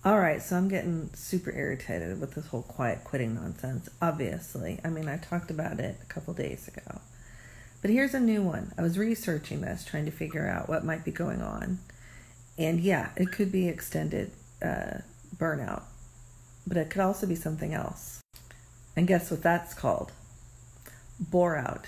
All right, so I'm getting super irritated with this whole quiet quitting nonsense, obviously. I mean, I talked about it a couple days ago. But here's a new one. I was researching this, trying to figure out what might be going on. And yeah, it could be extended burnout, but it could also be something else. And guess what that's called? Boreout.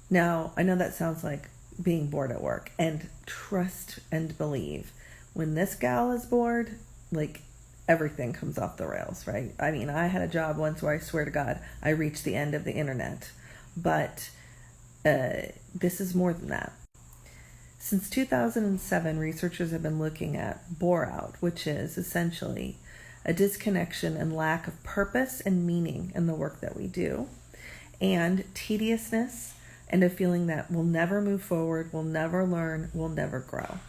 Now, I know that sounds like being bored at work, and trust and believe, when this gal is bored, like everything comes off the rails, right? I mean, I had a job once where I swear to God, I reached the end of the internet, but this is more than that. Since 2007, researchers have been looking at Boreout, which is essentially a disconnection and lack of purpose and meaning in the work that we do, and tediousness and a feeling that we'll never move forward, we'll never learn, we'll never grow.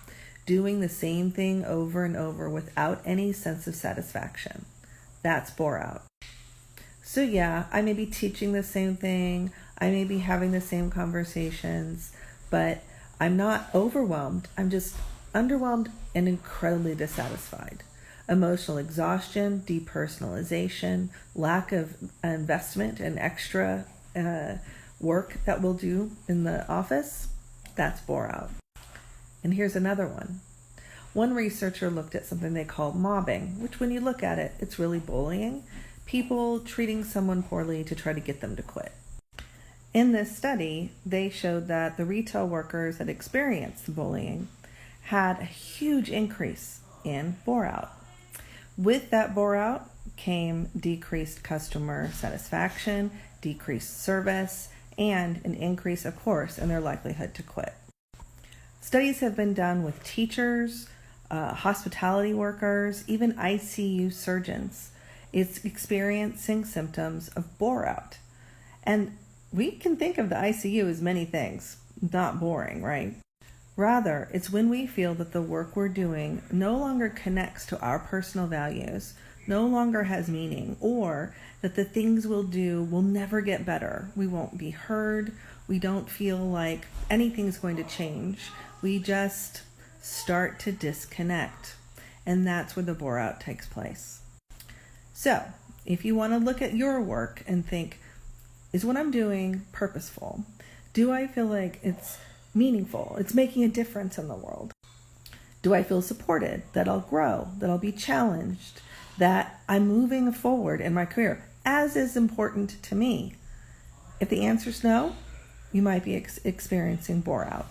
Doing the same thing over and over without any sense of satisfaction. That's Boreout. So yeah, I may be teaching the same thing, I may be having the same conversations, but I'm not overwhelmed. I'm just underwhelmed and incredibly dissatisfied. Emotional exhaustion, depersonalization, lack of investment and extra work that we'll do in the office, that's Boreout. And here's another one. One researcher looked at something they call mobbing, which when you look at it, it's really bullying. People treating someone poorly to try to get them to quit. In this study, they showed that the retail workers that experienced the bullying had a huge increase in Boreout. With that Boreout came decreased customer satisfaction, decreased service, and an increase, of course, in their likelihood to quit. Studies have been done with teachers, hospitality workers, even ICU surgeons. It's experiencing symptoms of Boreout. And we can think of the ICU as many things, not boring, right? Rather, it's when we feel that the work we're doing no longer connects to our personal values, no longer has meaning, or that the things we'll do will never get better. We won't be heard. We don't feel like anything's going to change. We just start to disconnect. And that's where the Boreout takes place. So, if you want to look at your work and think, is what I'm doing purposeful? Do I feel like it's meaningful? It's making a difference in the world? Do I feel supported, that I'll grow, that I'll be challenged, that I'm moving forward in my career, as is important to me? If the answer is no, you might be experiencing Boreout.